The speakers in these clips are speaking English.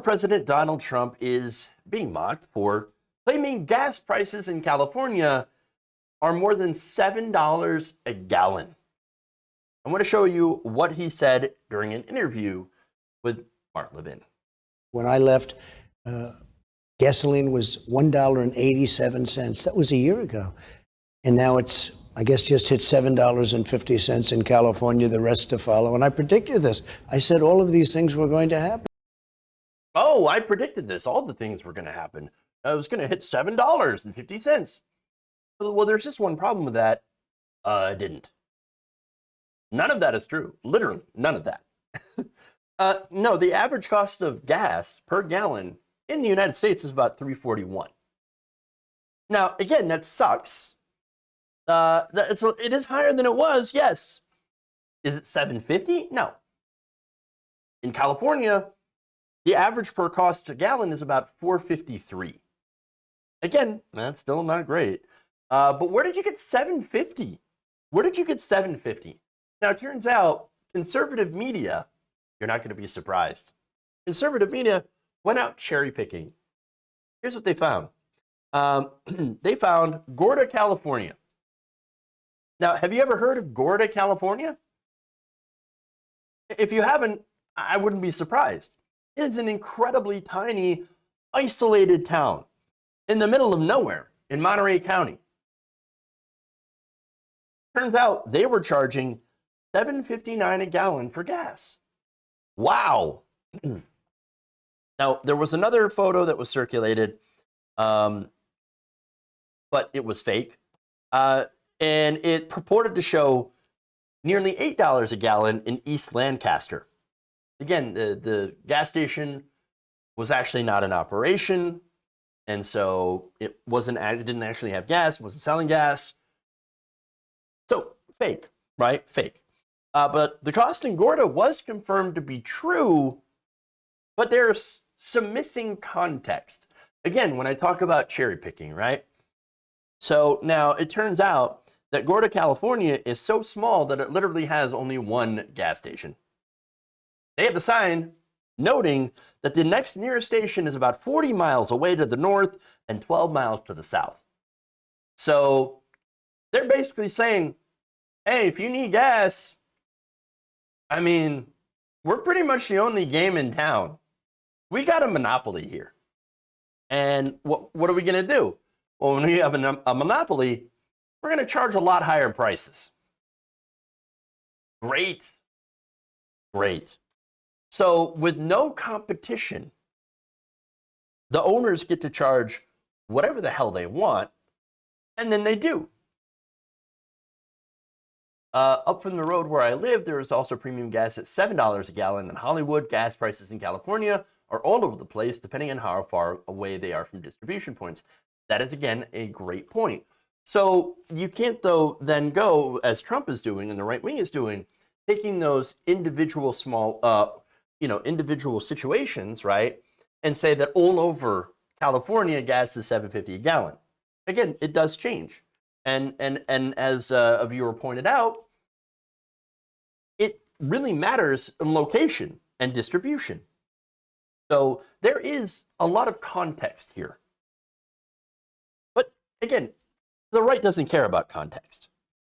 President Donald Trump is being mocked for claiming gas prices in California are more than $7 a gallon. I want to show you what he said during an interview with Mark Levin. When I left, gasoline was $1.87. That was a year ago. And now it's, I guess, just hit $7.50 in California, the rest to follow. And I predicted this. I said all of these things were going to happen. Oh, I predicted this. All the things were going to happen. It was going to hit $7.50. Well, there's just one problem with that. It didn't. None of that is true. Literally, none of that. No, the average cost of gas per gallon in the United States is about $3.41. Now, again, that sucks. It is higher than it was, yes. Is it $7.50? No. In California, the average per cost a gallon is about $4.53. Again, that's still not great. But where did you get $7.50? Where did you get $7.50? Now, it turns out conservative media, you're not going to be surprised. Conservative media went out cherry picking. Here's what they found. They found Gorda, California. Now, have you ever heard of Gorda, California? If you haven't, I wouldn't be surprised. It is an incredibly tiny, isolated town in the middle of nowhere in Monterey County. Turns out they were charging $7.59 a gallon for gas. Wow. Now, there was another photo that was circulated, but it was fake. And it purported to show nearly $8 a gallon in East Lancaster. Again, the gas station was actually not in operation, and so it didn't actually have gas, wasn't selling gas. So fake, right? Fake. But the cost in Gorda was confirmed to be true, but there's some missing context. Again, when I talk about cherry picking, right? So now it turns out that Gorda, California is so small that it literally has only one gas station. They have a sign noting that the next nearest station is about 40 miles away to the north and 12 miles to the south. So they're basically saying, hey, if you need gas, I mean, we're pretty much the only game in town. We got a monopoly here. And what are we going to do? Well, when we have a monopoly, we're going to charge a lot higher prices. Great. Great. So with no competition, the owners get to charge whatever the hell they want, and then they do. Up from the road where I live, there is also premium gas at $7 a gallon in Hollywood. Gas prices in California are all over the place, depending on how far away they are from distribution points. That is, again, a great point. So you can't, though, then go, as Trump is doing and the right wing is doing, taking those individual individual situations, right, and say that all over California, gas is $7.50 a gallon. Again, it does change. And as a viewer pointed out, it really matters in location and distribution. So there is a lot of context here. But again, the right doesn't care about context.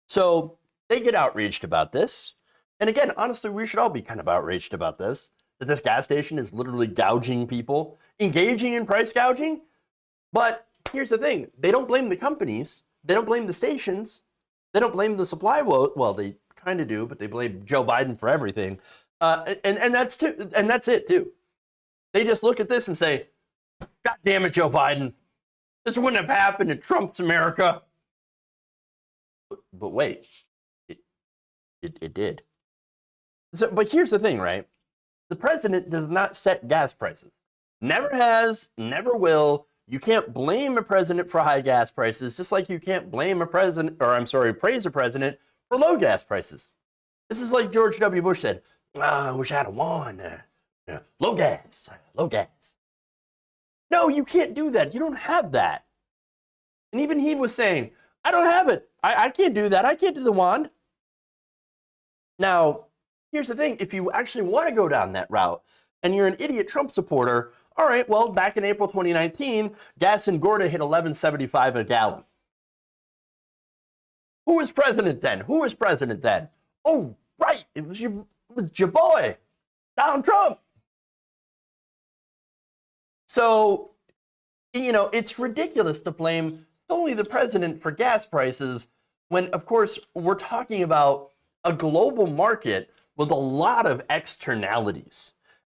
So they get outraged about this. And again, honestly, we should all be kind of outraged about this, that this gas station is literally gouging people, engaging in price gouging. But here's the thing. They don't blame the companies. They don't blame the stations. They don't blame the supply. Well, they kind of do, but they blame Joe Biden for everything. And that's it too. They just look at this and say, God damn it, Joe Biden. This wouldn't have happened in Trump's America. But wait, it did. So, but here's the thing, right? The president does not set gas prices. Never has, never will. You can't blame a president for high gas prices, just like you can't blame a president, praise a president for low gas prices. This is like George W. Bush said, I wish I had won. Low gas, low gas. No, you can't do that. You don't have that. And even he was saying, I don't have it. I can't do that. I can't do the wand. Now, here's the thing. If you actually want to go down that route and you're an idiot Trump supporter, all right, well, back in April 2019, gas in Gorda hit $11.75 a gallon. Who was president then? Who was president then? Oh, right, it was your boy, Donald Trump. So, you know, it's ridiculous to blame solely the president for gas prices when, of course, we're talking about a global market with a lot of externalities.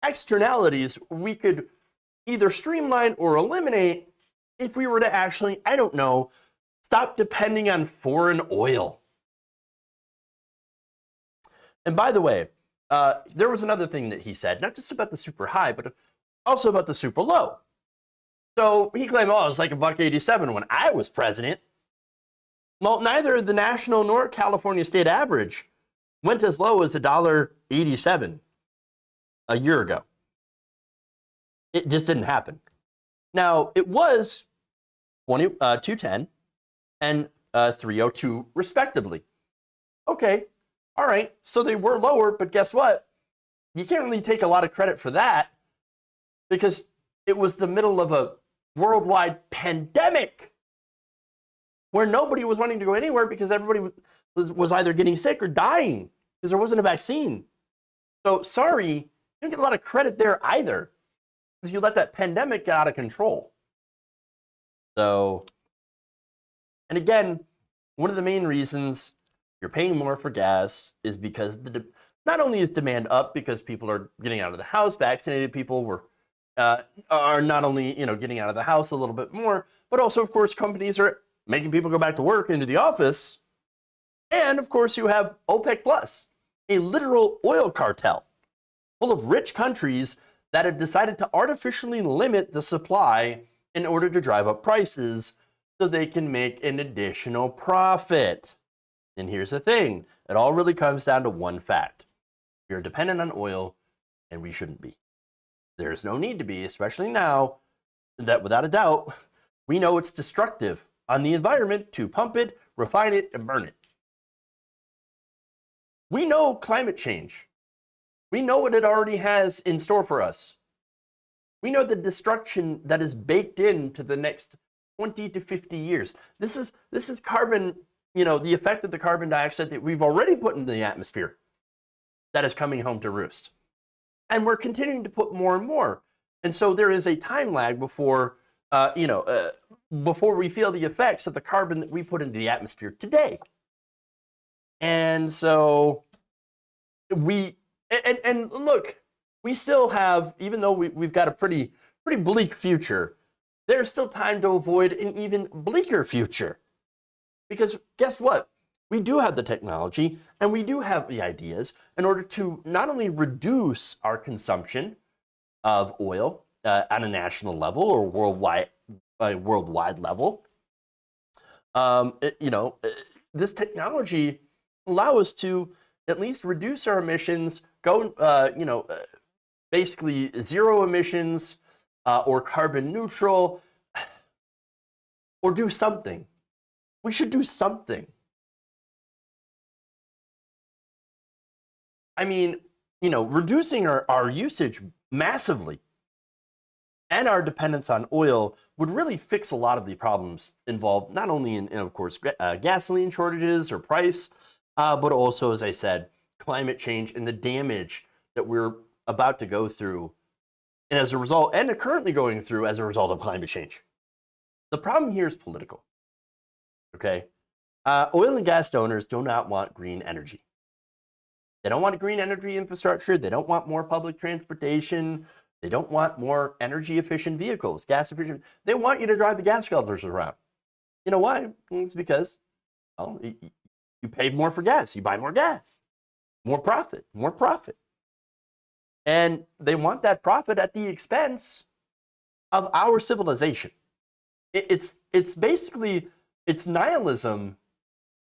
Externalities we could either streamline or eliminate if we were to actually, I don't know, stop depending on foreign oil. And by the way, there was another thing that he said, not just about the super high, but also about the super low. So he claimed, oh, it was like $1.87 when I was president. Well, neither the national nor California state average went as low as $1.87 a year ago. It just didn't happen. Now, it was $2.10 and $3.02 respectively. Okay, all right, so they were lower, but guess what? You can't really take a lot of credit for that because it was the middle of a worldwide pandemic where nobody was wanting to go anywhere because everybody was either getting sick or dying because there wasn't a vaccine. So sorry, you don't get a lot of credit there either because you let that pandemic get out of control. So, and again, one of the main reasons you're paying more for gas is because not only is demand up because people are getting out of the house, vaccinated people are not only getting out of the house a little bit more, but also, of course, companies are making people go back to work into the office. And of course, you have OPEC Plus, a literal oil cartel full of rich countries that have decided to artificially limit the supply in order to drive up prices so they can make an additional profit. And here's the thing, it all really comes down to one fact. We are dependent on oil, and we shouldn't be. There's no need to be, especially now that without a doubt, we know it's destructive on the environment to pump it, refine it, and burn it. We know climate change. We know what it already has in store for us. We know the destruction that is baked into the next 20 to 50 years. This is carbon, the effect of the carbon dioxide that we've already put into the atmosphere that is coming home to roost. And we're continuing to put more and more. And so there is a time lag before we feel the effects of the carbon that we put into the atmosphere today. And so and look, we still have, even though we've got a pretty bleak future, there's still time to avoid an even bleaker future. Because guess what? We do have the technology and we do have the ideas in order to not only reduce our consumption of oil on a national level or worldwide level. This technology allow us to at least reduce our emissions, basically zero emissions or carbon neutral, or do something. We should do something. I mean, reducing our usage massively and our dependence on oil would really fix a lot of the problems involved, not only in of course, gasoline shortages or price, but also, as I said, climate change and the damage that we're about to go through, and as a result, and are currently going through as a result of climate change. The problem here is political. Okay, oil and gas owners do not want green energy. They don't want green energy infrastructure. They don't want more public transportation. They don't want more energy efficient vehicles, gas efficient. They want you to drive the gas guzzlers around. You know why? It's because, well, you pay more for gas. You buy more gas. More profit, more profit. And they want that profit at the expense of our civilization. It's basically, it's nihilism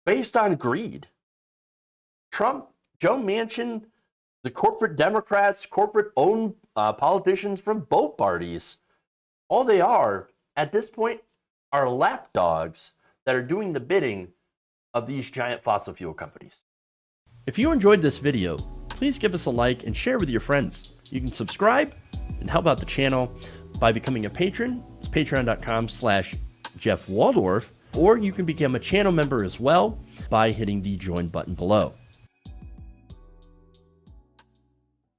based on greed. Trump, Joe Manchin, the corporate Democrats, corporate-owned politicians from both parties, all they are, at this point, are lapdogs that are doing the bidding of these giant fossil fuel companies. If you enjoyed this video, please give us a like and share with your friends. You can subscribe and help out the channel by becoming a patron. It's patreon.com/Jeff Waldorf, or you can become a channel member as well by hitting the join button below.